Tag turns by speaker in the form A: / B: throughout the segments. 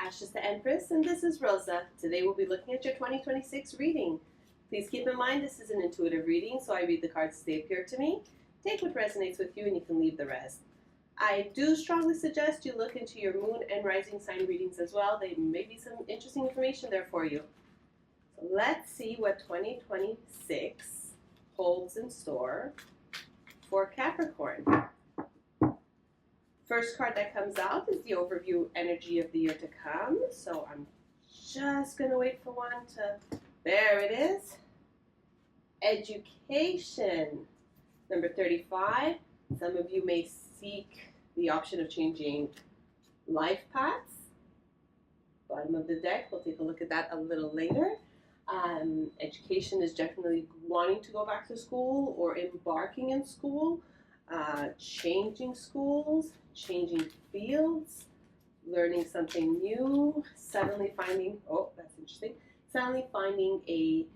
A: Ash is the Empress, and this is Rosa. Today we'll be looking at your 2026 reading. Please keep in mind this is an intuitive reading, so I read the cards as they appear to me. Take what resonates with you and you can leave the rest. I do strongly suggest you look into your moon and rising sign readings as well. There may be some interesting information there for you. So let's see what 2026 holds in store for Capricorn. First card that comes out is the overview energy of the year to come. So I'm just going to wait for one to, there it is. Education. Number 35. Some of you may seek the option of changing life paths. Bottom of the deck, we'll take a look at that a little later. Education is definitely wanting to go back to school or embarking in school. Changing schools, changing fields, learning something new, suddenly finding, oh, that's interesting, suddenly finding a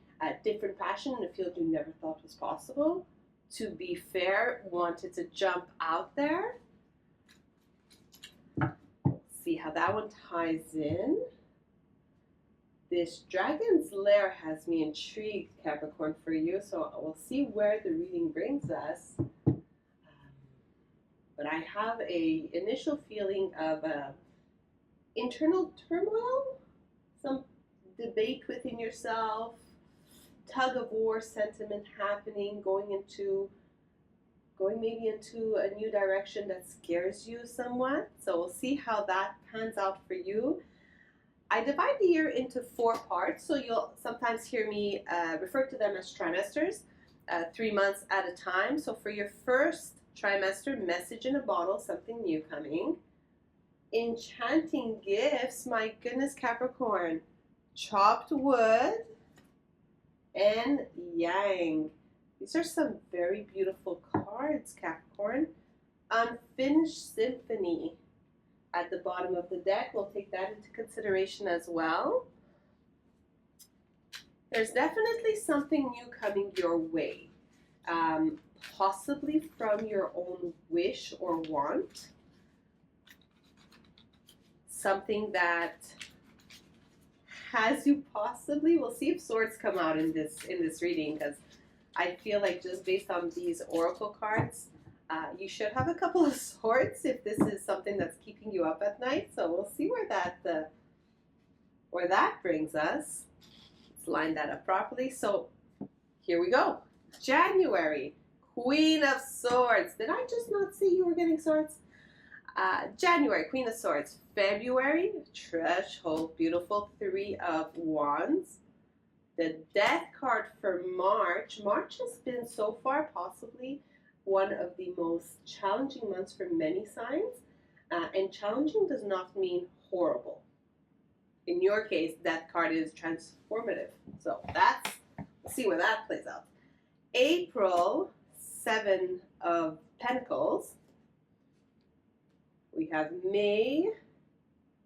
A: different passion in a field you never thought was possible. To be fair, wanted to jump out there. See how that one ties in. This Dragon's Lair has me intrigued, Capricorn, for you, so we'll see where the reading brings us. But I have a initial feeling of internal turmoil, some debate within yourself, tug of war sentiment happening, going maybe into a new direction that scares you somewhat. So we'll see how that pans out for you. I divide the year into 4 parts, so you'll sometimes hear me refer to them as trimesters, 3 months at a time. So for your first trimester, message in a bottle, something new coming. Enchanting gifts, my goodness, Capricorn. Chopped wood and yang. These are some very beautiful cards, Capricorn. Unfinished symphony at the bottom of the deck. We'll take that into consideration as well. There's definitely something new coming your way. Possibly from your own wish or want. Something that has you possibly, we'll see if swords come out in this reading, because I feel like just based on these oracle cards, you should have a couple of swords if this is something that's keeping you up at night. So we'll see where that brings us. Let's line that up properly. So here we go. January. Queen of Swords. Did I just not see you were getting swords? January, Queen of Swords. February, Threshold, beautiful 3 of Wands. The Death card for March. March has been so far possibly one of the most challenging months for many signs. And challenging does not mean horrible. In your case, that card is transformative. So let's see where that plays out. April, 7 of Pentacles. We have May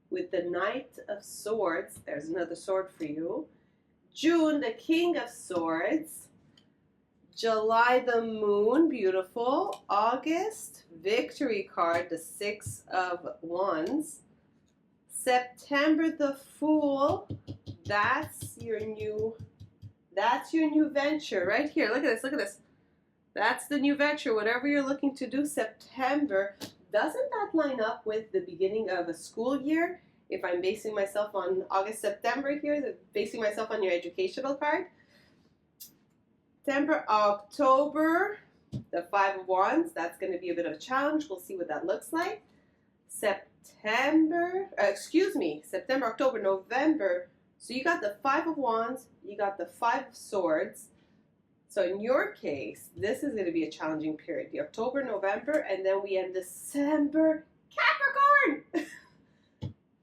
A: with the Knight of Swords. There's another sword for you. June, the King of Swords. July, the Moon, beautiful. August, Victory card, the 6 of Wands. September, the Fool. That's your new venture right here. Look at this, look at this. That's the new venture, whatever you're looking to do. September, doesn't that line up with the beginning of a school year? If I'm basing myself on August, September here, basing myself on your educational card. September, October, the 5 of Wands, that's going to be a bit of a challenge. We'll see what that looks like. September, October, November. So you got the 5 of Wands, you got the 5 of Swords. So in your case, this is going to be a challenging period. The October, November, and then we end December. Capricorn!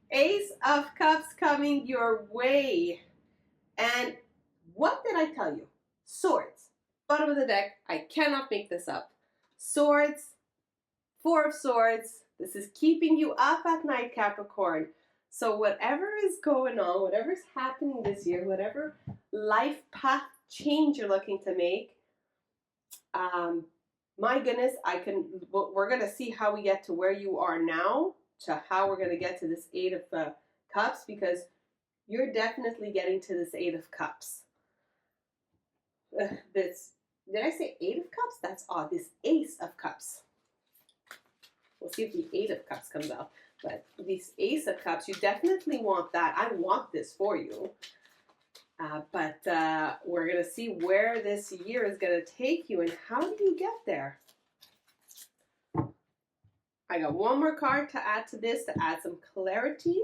A: Ace of Cups coming your way. And what did I tell you? Swords. Bottom of the deck. I cannot make this up. Swords. 4 of Swords. This is keeping you up at night, Capricorn. So whatever is going on, whatever's happening this year, whatever life path change you're looking to make, my goodness, we're going to see how we get to where you are now to how we're going to get to this 8 of Cups, because you're definitely getting to this Eight of Cups. This, did I say Eight of Cups? That's odd. This Ace of Cups. We'll see if the Eight of Cups comes out. But this Ace of Cups, you definitely want that. I want this for you. But we're going to see where this year is going to take you and how do you get there. I got one more card to add to this to add some clarity.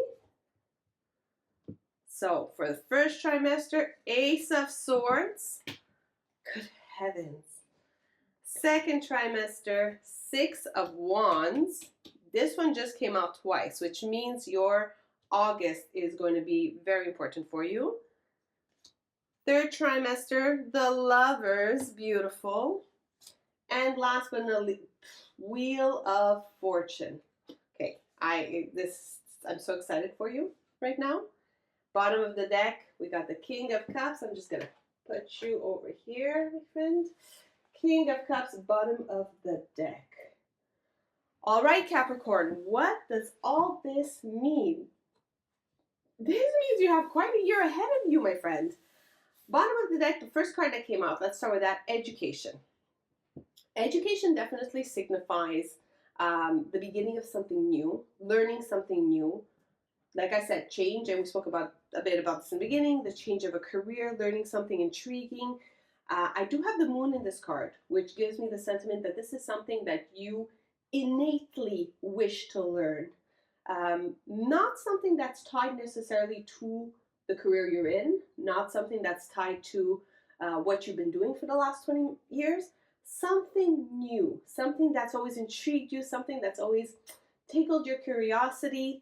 A: So for the first trimester, Ace of Swords. Good heavens. Second trimester, Six of Wands. This one just came out twice, which means your August is going to be very important for you. Third trimester, the Lovers, beautiful. And last but not least, Wheel of Fortune. Okay, I'm so excited for you right now. Bottom of the deck, we got the King of Cups. I'm just gonna put you over here, my friend. King of Cups, bottom of the deck. All right, Capricorn, what does all this mean? This means you have quite a year ahead of you, my friend. Bottom of the deck, the first card that came out, let's start with that, education. Education definitely signifies the beginning of something new, learning something new. Like I said, change, and we spoke a bit about this in the beginning, the change of a career, learning something intriguing. I do have the Moon in this card, which gives me the sentiment that this is something that you innately wish to learn. Not something that's tied necessarily to the career you're in, not something that's tied to what you've been doing for the last 20 years, something new, something that's always intrigued you, something that's always tickled your curiosity,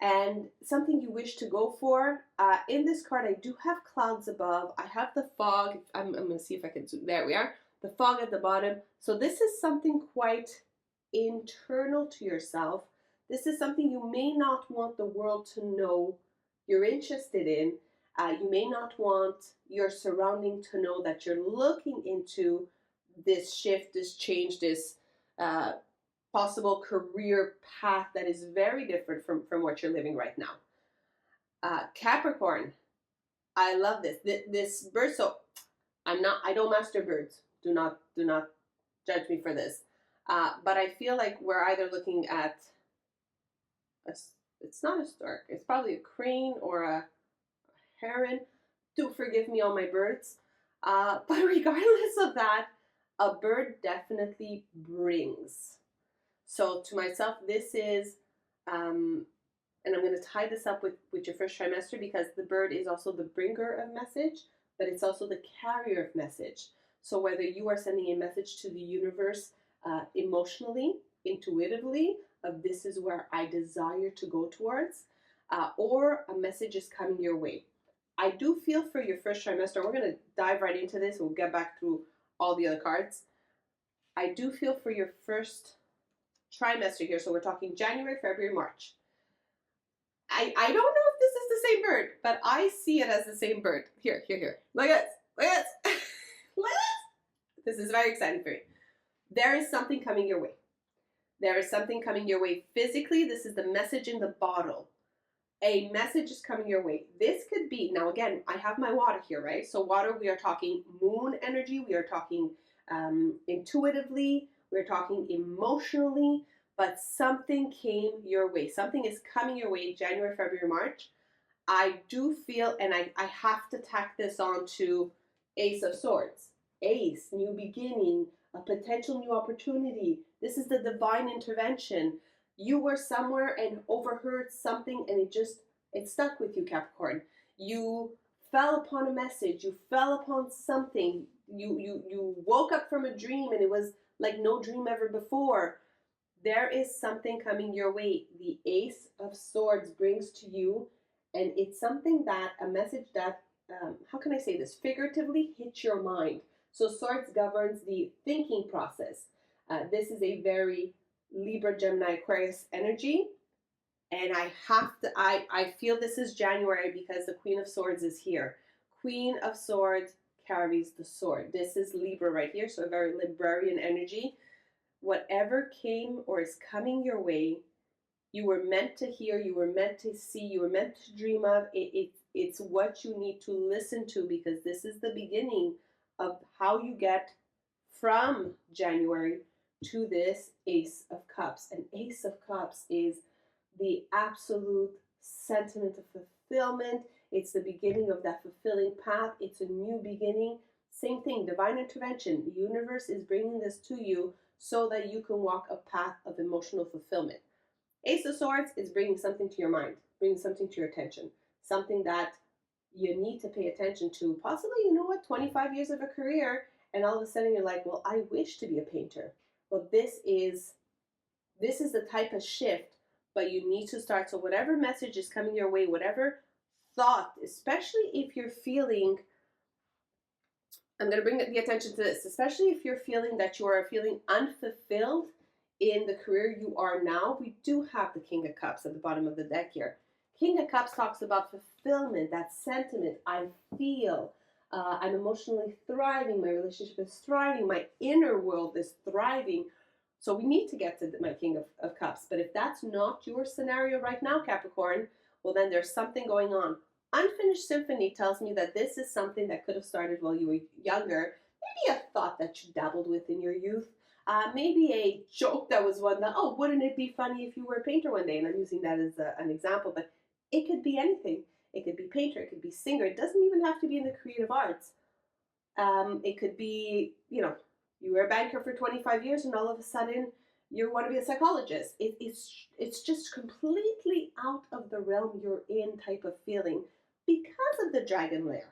A: and something you wish to go for. In this card, I do have clouds above. I have the fog. I'm going to see if I can zoom. There we are. The fog at the bottom. So this is something quite internal to yourself. This is something you may not want the world to know you're interested in. You may not want your surrounding to know that you're looking into this shift, this change, this possible career path that is very different from what you're living right now. Capricorn, I love this. This bird, so I don't master birds. Do not judge me for this. But I feel like we're either looking at it's not a stork. It's probably a crane or a heron. Do forgive me, all my birds. But regardless of that, a bird definitely brings. So to myself, this is, and I'm going to tie this up with your first trimester, because the bird is also the bringer of message, but it's also the carrier of message. So whether you are sending a message to the universe emotionally, intuitively, of this is where I desire to go towards, or a message is coming your way. I do feel for your first trimester, we're going to dive right into this, we'll get back through all the other cards. I do feel for your first trimester here, so we're talking January, February, March. I don't know if this is the same bird, but I see it as the same bird. Here. Look at this. Look at this. This is very exciting for me. There is something coming your way. There is something coming your way physically. This is the message in the bottle. A message is coming your way. This could be, now again, I have my water here, right? So water, we are talking moon energy. We are talking intuitively. We're talking emotionally. But something came your way. Something is coming your way January, February, March. I do feel, and I have to tack this on to Ace of Swords. Ace, new beginning, a potential new opportunity. This is the divine intervention. You were somewhere and overheard something, and it stuck with you, Capricorn. You fell upon a message. You fell upon something. You woke up from a dream, and it was like no dream ever before. There is something coming your way. The Ace of Swords brings to you, and it's something that, a message that, how can I say this, figuratively hits your mind. So Swords governs the thinking process. This is a very Libra, Gemini, Aquarius energy. And I feel this is January because the Queen of Swords is here. Queen of Swords carries the sword. This is Libra right here, so a very Librarian energy. Whatever came or is coming your way You were meant to hear, you were meant to see, you were meant to dream of. It's what you need to listen to, because this is the beginning of how you get from January to this Ace of Cups. And Ace of Cups is the absolute sentiment of fulfillment. It's the beginning of that fulfilling path. It's a new beginning. Same thing, divine intervention. The universe is bringing this to you so that you can walk a path of emotional fulfillment. Ace of Swords is bringing something to your mind, bringing something to your attention, something that you need to pay attention to. Possibly, 25 years of a career, and all of a sudden you're like, well, I wish to be a painter. Well, this is the type of shift, but you need to start. So whatever message is coming your way, whatever thought, especially if you're feeling, I'm going to bring the attention to this, especially if you're feeling that you are feeling unfulfilled in the career you are now. We do have the King of Cups at the bottom of the deck here. King of Cups talks about fulfillment, that sentiment. I feel I'm emotionally thriving. My relationship is thriving. My inner world is thriving. So we need to get to my King of Cups. But if that's not your scenario right now, Capricorn, well, then there's something going on. Unfinished Symphony tells me that this is something that could have started while you were younger. Maybe a thought that you dabbled with in your youth. Maybe a joke that was one that, oh, wouldn't it be funny if you were a painter one day? And I'm using that as an example, but it could be anything. It could be painter, it could be singer. It doesn't even have to be in the creative arts. It could be, you were a banker for 25 years and all of a sudden you want to be a psychologist. It's just completely out of the realm you're in type of feeling because of the dragon lair.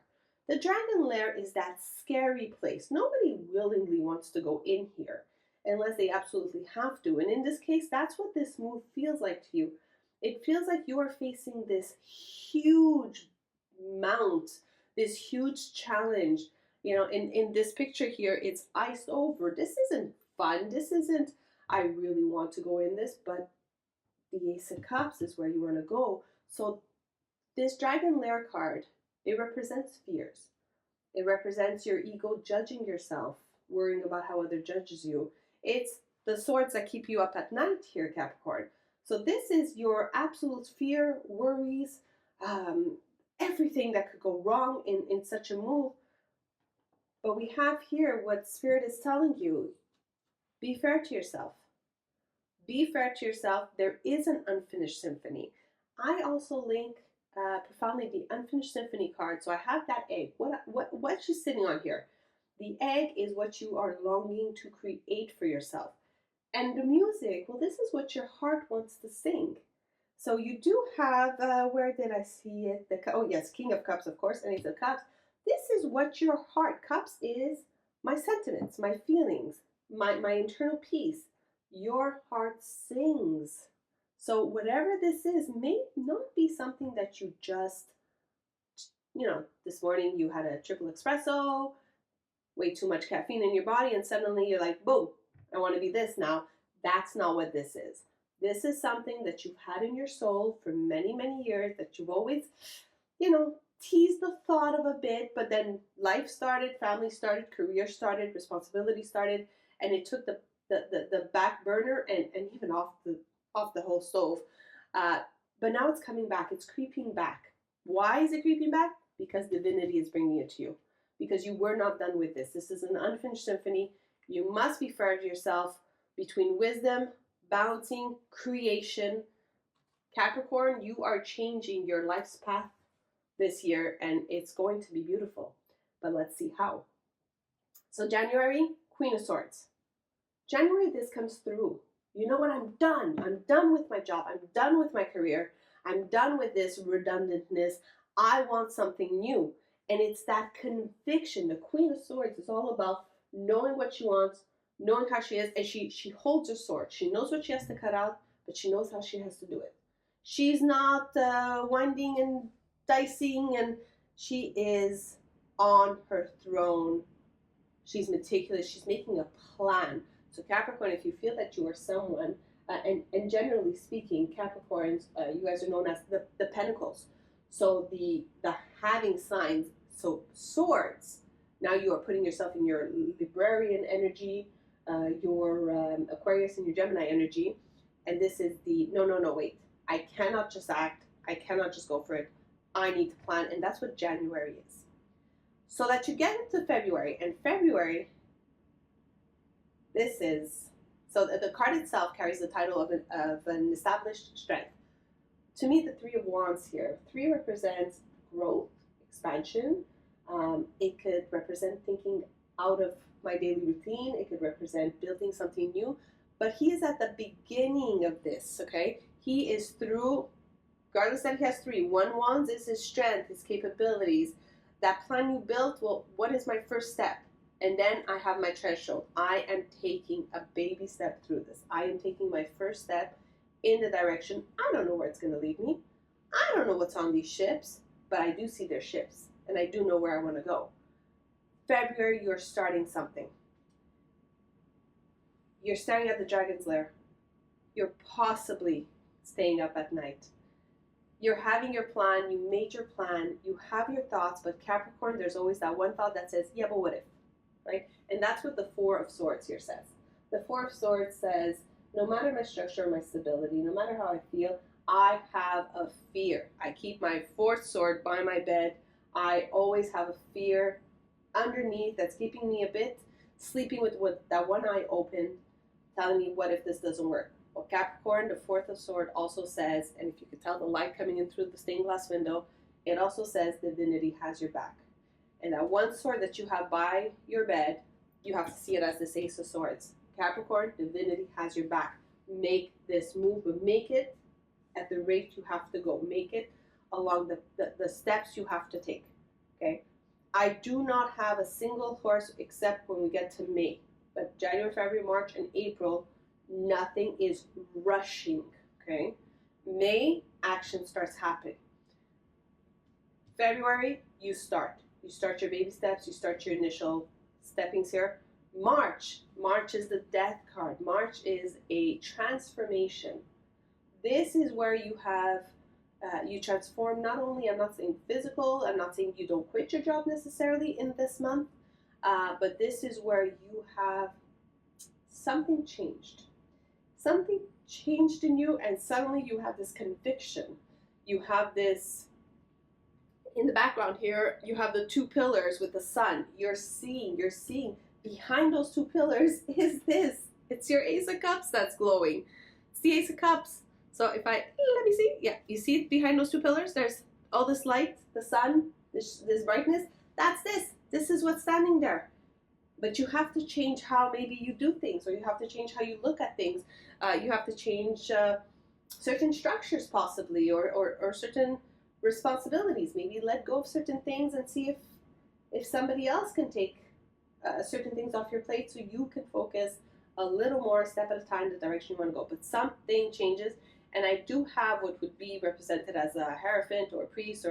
A: The dragon lair is that scary place. Nobody willingly wants to go in here unless they absolutely have to. And in this case, that's what this move feels like to you. It feels like you are facing this huge mount, this huge challenge. In this picture here, it's iced over. This isn't fun. This isn't, I really want to go in this, but the Ace of Cups is where you want to go. So this Dragon Lair card, it represents fears. It represents your ego judging yourself, worrying about how other judges you. It's the swords that keep you up at night here, Capricorn. So this is your absolute fear, worries, everything that could go wrong in such a move. But we have here what Spirit is telling you. Be fair to yourself. Be fair to yourself. There is an unfinished symphony. I also link profoundly the unfinished symphony card. So I have that egg. What's you sitting on here? The egg is what you are longing to create for yourself. And the music, well, this is what your heart wants to sing. So you do have, where did I see it? Oh yes, King of Cups, of course, and Ace of Cups. This is what your heart, Cups is my sentiments, my feelings, my internal peace. Your heart sings. So whatever this is may not be something that you just, this morning you had a triple espresso, way too much caffeine in your body, and suddenly you're like, boom, I want to be this now. That's not what this is. This is something that you've had in your soul for many, many years, that you've always, teased the thought of a bit, but then life started, family started, career started, responsibility started, and it took the back burner and even off the whole stove. But now it's coming back. It's creeping back. Why is it creeping back? Because divinity is bringing it to you. Because you were not done with this. This is an unfinished symphony. You must be fair to yourself between wisdom, balancing, creation. Capricorn, you are changing your life's path this year, and it's going to be beautiful. But let's see how. So January, Queen of Swords. January, this comes through. You know what? I'm done. I'm done with my job. I'm done with my career. I'm done with this redundantness. I want something new. And it's that conviction. The Queen of Swords is all about knowing what she wants, knowing how she is, and she holds her sword. She knows what she has to cut out, but she knows how she has to do it. She's not winding and dicing, and she is on her throne. She's meticulous. She's making a plan. So Capricorn, if you feel that you are someone, and generally speaking, Capricorns, you guys are known as the Pentacles. So the having signs, so swords. Now you are putting yourself in your Librarian energy, your Aquarius and your Gemini energy. And this is the no, no, no, wait. I cannot just act. I cannot just go for it. I need to plan. And that's what January is. So that you get into February. And February, this is, so the card itself carries the title of an established strength. To me, the Three of Wands here. Three represents growth, expansion. It could represent thinking out of my daily routine. It could represent building something new. But he is at the beginning of this, okay? He is through, regardless that he has three. One Wands is his strength, his capabilities. That plan you built, well, what is my first step? And then I have my threshold. I am taking a baby step through this. I am taking my first step in the direction. I don't know where it's going to lead me. I don't know what's on these ships, but I do see their ships, and I do know where I want to go. February, you're starting something. You're staring at the dragon's lair. You're possibly staying up at night. You're having your plan. You made your plan. You have your thoughts, but Capricorn, there's always that one thought that says, yeah, but what if? Right? And that's what the Four of Swords here says. The Four of Swords says, no matter my structure or my stability, no matter how I feel, I have a fear. I keep my fourth sword by my bed. I always have a fear underneath that's keeping me a bit sleeping with that one eye open, telling me, what if this doesn't work? Well, Capricorn, the Fourth of Swords also says, and if you could tell the light coming in through the stained glass window, it also says divinity has your back. And that one sword that you have by your bed, you have to see it as this Ace of Swords. Capricorn, divinity has your back. Make this move, but make it at the rate you have to go. Make it along the steps you have to take, okay? I do not have a single horse except when we get to May. But January, February, March, and April, nothing is rushing, okay? May, action starts happening. February, you start. You start your baby steps. You start your initial steppings here. March is the death card. March is a transformation. This is where you have, you transform not only, I'm not saying physical, I'm not saying you don't quit your job necessarily in this month, but this is where you have something changed. Something changed in you, and suddenly you have this conviction. You have this, in the background here, you have the two pillars with the sun. You're seeing. Behind those two pillars is this. It's your Ace of Cups that's glowing. It's the Ace of Cups. So if let me see. Yeah, you see it behind those two pillars? There's all this light, the sun, this brightness. That's this. This is what's standing there. But you have to change how maybe you do things, or you have to change how you look at things. You have to change certain structures possibly, or certain responsibilities. Maybe let go of certain things and see if somebody else can take certain things off your plate, so you can focus a little more, a step at a time, the direction you want to go. But something changes, and I do have what would be represented as a Hierophant or a priest,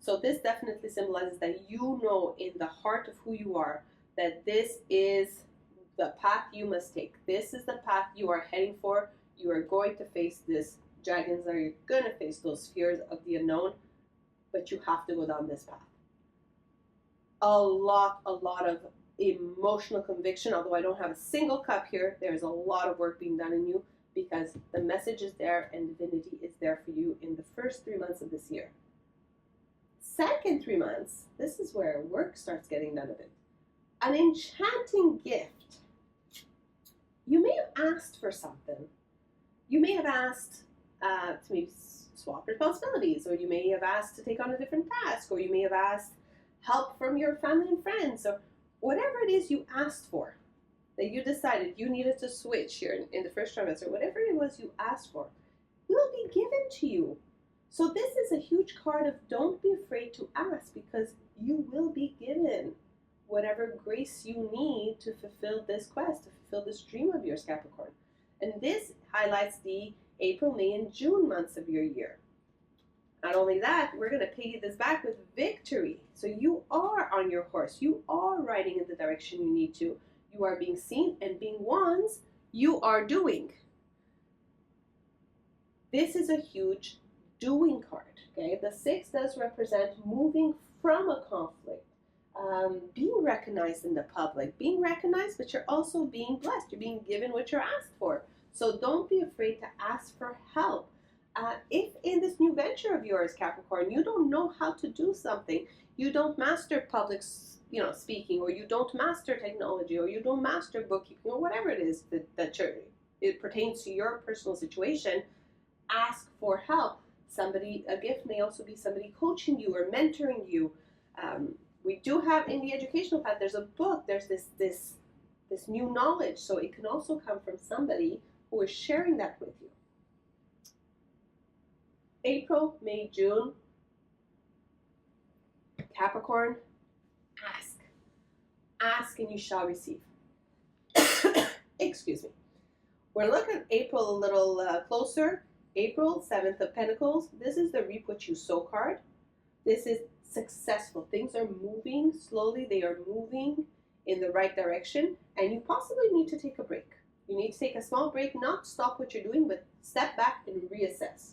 A: so this definitely symbolizes that you know in the heart of who you are that this is the path you must take. This is the path you are heading for. You are going to face this dragons, or you're going to face those fears of the unknown, but you have to go down this path. A lot of emotional conviction. Although I don't have a single cup here, there's a lot of work being done in you, because the message is there and divinity is there for you in the first 3 months of this year. Second 3 months, this is where work starts getting done a bit. An enchanting gift. You may have asked for something. You may have asked to maybe swap responsibilities, or you may have asked to take on a different task, or you may have asked help from your family and friends, or whatever it is you asked for, that you decided you needed to switch here in the first trimester, whatever it was you asked for, will be given to you. So this is a huge card of don't be afraid to ask, because you will be given whatever grace you need to fulfill this quest, to fulfill this dream of yours, Capricorn. And this highlights the April, May, and June months of your year. Not only that, we're going to pay this back with victory. So you are on your horse. You are riding in the direction you need to. You are being seen, and being wands, you are doing. This is a huge doing card. Okay, the 6 does represent moving from a conflict, being recognized in the public, being recognized, but you're also being blessed. You're being given what you're asked for. So don't be afraid to ask for help. If in this new venture of yours, Capricorn, you don't know how to do something, you don't master public, speaking, or you don't master technology, or you don't master bookkeeping, or whatever it is it pertains to your personal situation, ask for help. A gift may also be somebody coaching you or mentoring you. We do have in the educational path, there's a book, there's this new knowledge, so it can also come from somebody who is sharing that with you. April, May, June, Capricorn, ask and you shall receive. Excuse me. We're looking at April a little closer. April, 7th of Pentacles. This is the reap what you sow card. This is successful. Things are moving slowly. They are moving in the right direction, and you possibly need to take a break. You need to take a small break, not stop what you're doing, but step back and reassess.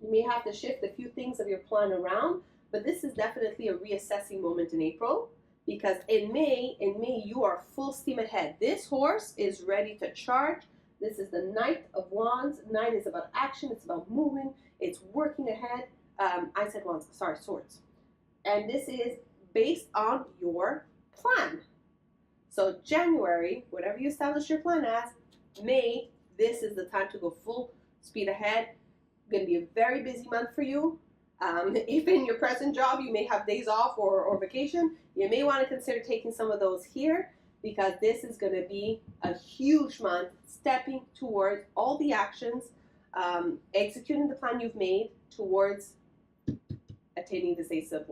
A: You may have to shift a few things of your plan around, but this is definitely a reassessing moment in April, because in May, you are full steam ahead. This horse is ready to charge. This is the Knight of Wands. Knight is about action. It's about moving. It's working ahead. I said wands, sorry, swords. And this is based on your plan. So January, whatever you establish your plan as, May, this is the time to go full speed ahead. Going to be a very busy month for you. If in your present job you may have days off or vacation, you may want to consider taking some of those here, because this is going to be a huge month, stepping towards all the actions, executing the plan you've made towards attaining this Ace of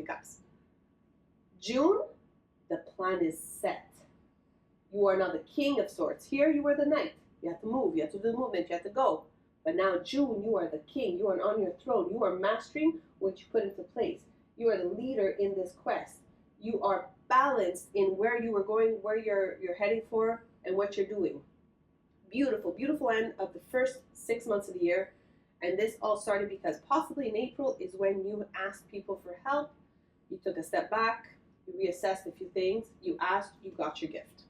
A: Cups. June, the plan is set. You are now the King of Swords. Here you are the Knight. You have to move. You have to do the movement. You have to go. But now June, you are the king. You are on your throne. You are mastering what you put into place. You are the leader in this quest. You are balanced in where you are going, where you're heading for, and what you're doing. Beautiful, beautiful end of the first 6 months of the year. And this all started because possibly in April is when you asked people for help. You took a step back. You reassessed a few things. You asked. You got your gift.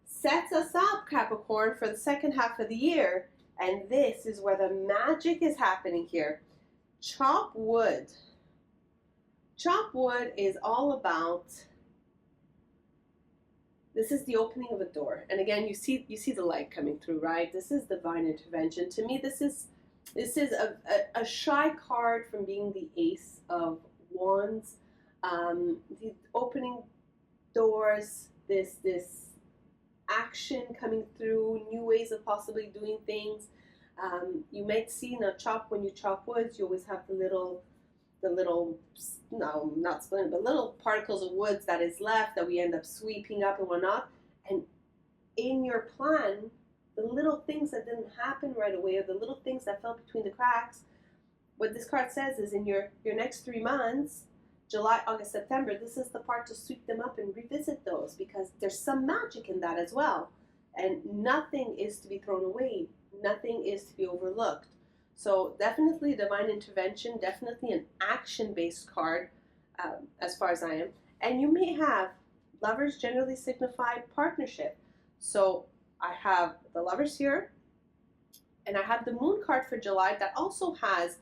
A: Sets us up, Capricorn, for the second half of the year. And this is where the magic is happening here. Chop wood. Chop wood is all about, this is the opening of a door. And again, you see the light coming through, right? This is divine intervention. To me, this is a shy card from being the Ace of Wands. The opening doors, this action coming through, new ways of possibly doing things. You might see now when you chop woods, you always have the little, no, not splinter, but little particles of woods that is left that we end up sweeping up and whatnot. And in your plan, the little things that didn't happen right away, or the little things that fell between the cracks, what this card says is in your next 3 months, July, August, September, this is the part to sweep them up and revisit those, because there's some magic in that as well. And nothing is to be thrown away. Nothing is to be overlooked. So definitely divine intervention, definitely an action-based card as far as I am. And you may have, lovers generally signify partnership. So I have the lovers here, and I have the moon card for July that also has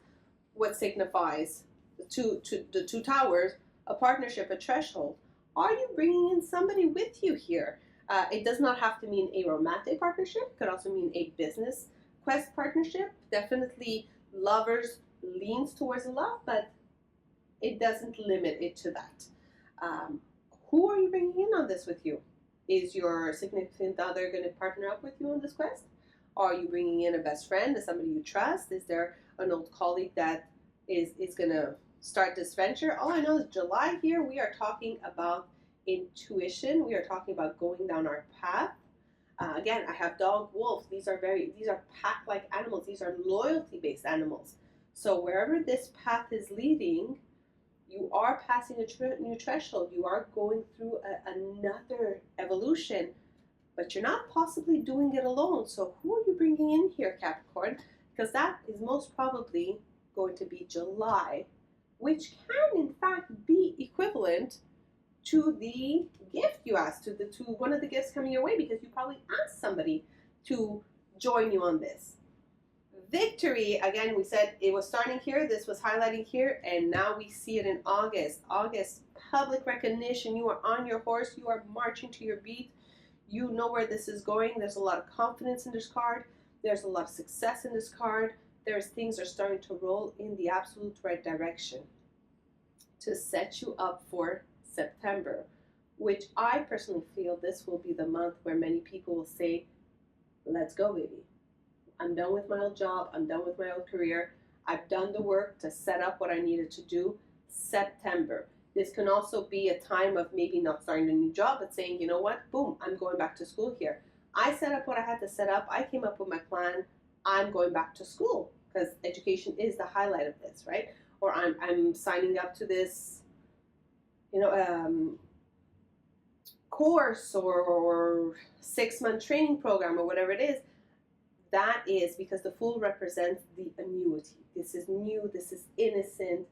A: what signifies the two towers, a partnership, a threshold. Are you bringing in somebody with you here? It does not have to mean a romantic partnership. It could also mean a business quest partnership. Definitely lovers leans towards love, but it doesn't limit it to that. Who are you bringing in on this with you? Is your significant other going to partner up with you on this quest? Are you bringing in a best friend, somebody you trust? Is there an old colleague that is going to start this venture? All I know is July here, we are talking about intuition. We are talking about going down our path. Again, I have dog, wolf. These are pack-like animals. These are loyalty-based animals. So wherever this path is leading, you are passing a new threshold. You are going through another evolution, but you're not possibly doing it alone. So who are you bringing in here, Capricorn? Because that is most probably going to be July, which can in fact be equivalent to the gift you asked, to one of the gifts coming your way, because you probably asked somebody to join you on this. Victory, again, we said it was starting here, this was highlighting here, and now we see it in August. August, public recognition. You are on your horse, you are marching to your beat. You know where this is going. There's a lot of confidence in this card. There's a lot of success in this card. There's things are starting to roll in the absolute right direction to set you up for September, which I personally feel this will be the month where many people will say, let's go, baby. I'm done with my old job. I'm done with my old career. I've done the work to set up what I needed to do. September. This can also be a time of maybe not starting a new job, but saying, you know what, boom, I'm going back to school here. I set up what I had to set up. I came up with my plan. I'm going back to school because education is the highlight of this, right? Or I'm signing up to this, course or 6-month training program or whatever it is. That is because the Fool represents the annuity. This is new. This is innocent.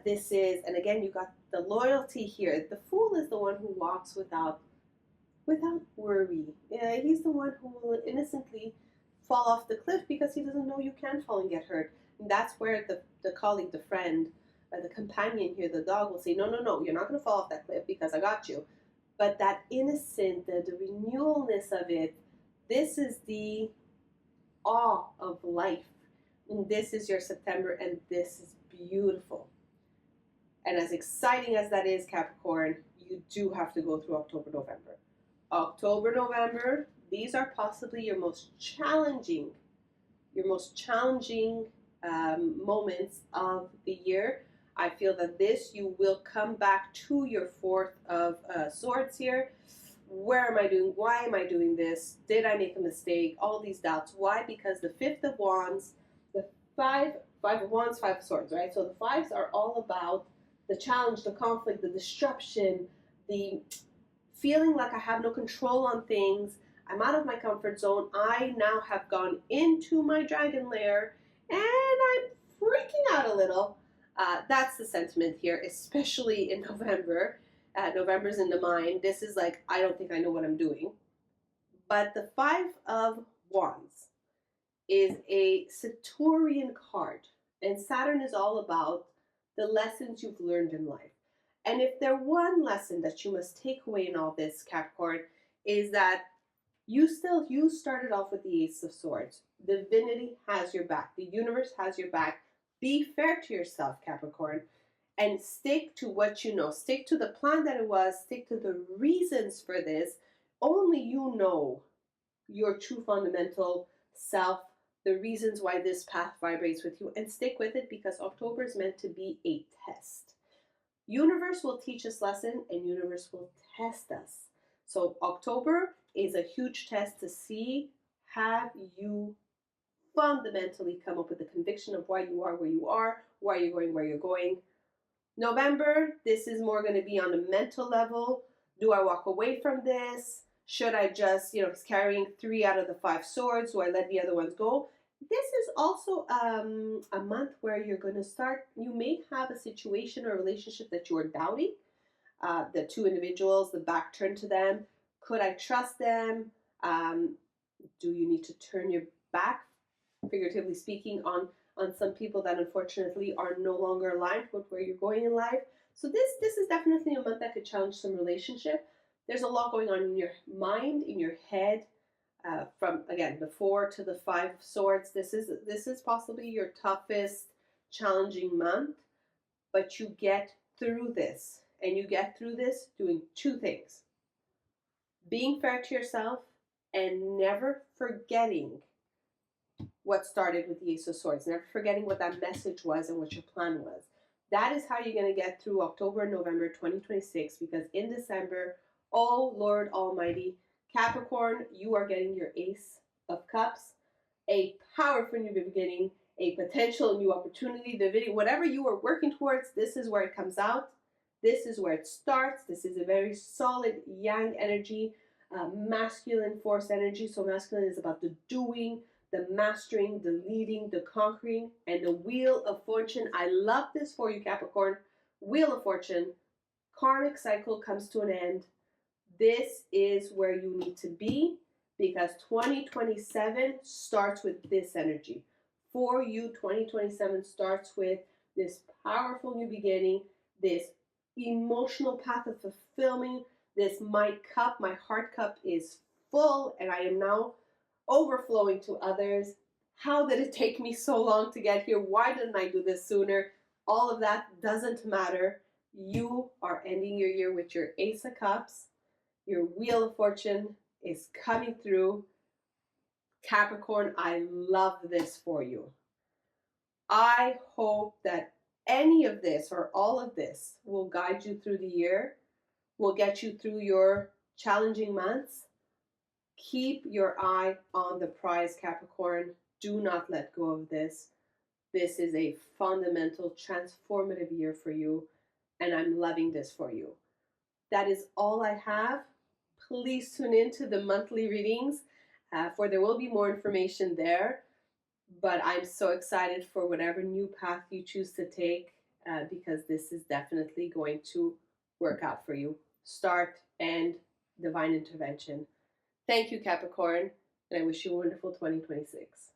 A: This is, and again, you got the loyalty here. The Fool is the one who walks without worry. He's the one who will innocently fall off the cliff because he doesn't know you can fall and get hurt. And that's where the colleague, the friend, the companion here, the dog will say, no, you're not going to fall off that cliff because I got you. But that innocent, the renewalness of it, this is the awe of life. And this is your September, and this is beautiful. And as exciting as that is, Capricorn, you do have to go through October, November. October, November, these are possibly your most challenging moments of the year. I feel that you will come back to your 4th of Swords here. Where am I doing? Why am I doing this? Did I make a mistake? All these doubts. Why? Because the 5th of Wands, the 5 of Wands, 5 of Swords, right? So the 5s are all about the challenge, the conflict, the disruption, the feeling like I have no control on things. I'm out of my comfort zone. I now have gone into my dragon lair and I'm freaking out a little. That's the sentiment here, especially in November. November's in the mind. This is like, I don't think I know what I'm doing. But the 5 of Wands is a Saturnian card. And Saturn is all about the lessons you've learned in life. And if there's one lesson that you must take away in all this, Capricorn, is that you started off with the Ace of Swords. Divinity has your back. The universe has your back. Be fair to yourself, Capricorn, and stick to what you know. Stick to the plan that it was. Stick to the reasons for this. Only you know your true fundamental self, the reasons why this path vibrates with you, and stick with it because October is meant to be a test. Universe will teach us lesson and universe will test us. So October is a huge test to see, have you fundamentally come up with the conviction of why you are where you are, why you're going where you're going. November, this is more going to be on a mental level. Do I walk away from this? Should I just, it's carrying 3 out of the 5 swords. Do I let the other ones go? This is also a month where you're going to start, you may have a situation or relationship that you are doubting. The 2 individuals, the back turned to them. Could I trust them? Do you need to turn your back, figuratively speaking, on some people that unfortunately are no longer aligned with where you're going in life? So this is definitely a month that could challenge some relationship. There's a lot going on in your mind, in your head. From again the 4 to the 5 swords, this is possibly your toughest, challenging month, but you get through this, and you get through this doing 2 things: being fair to yourself and never forgetting what started with the Ace of Swords, never forgetting what that message was and what your plan was. That is how you're going to get through October and November 2026, because in December, oh Lord Almighty, Capricorn, you are getting your Ace of Cups, a powerful new beginning, a potential new opportunity, the video, whatever you are working towards, this is where it comes out. This is where it starts. This is a very solid yang energy, masculine force energy. So masculine is about the doing, the mastering, the leading, the conquering, and the Wheel of Fortune. I love this for you, Capricorn. Wheel of Fortune, karmic cycle comes to an end. This is where you need to be, because 2027 starts with this energy. For you, 2027 starts with this powerful new beginning, this emotional path of fulfillment. This my heart cup is full, and I am now overflowing to others. How did it take me so long to get here? Why didn't I do this sooner? All of that doesn't matter. You are ending your year with your Ace of Cups. Your Wheel of Fortune is coming through. Capricorn, I love this for you. I hope that any of this or all of this will guide you through the year, will get you through your challenging months. Keep your eye on the prize, Capricorn. Do not let go of this. This is a fundamental, transformative year for you, and I'm loving this for you. That is all I have. Please tune in to the monthly readings, for there will be more information there. But I'm so excited for whatever new path you choose to take, because this is definitely going to work out for you. Start, end, divine intervention. Thank you, Capricorn, and I wish you a wonderful 2026.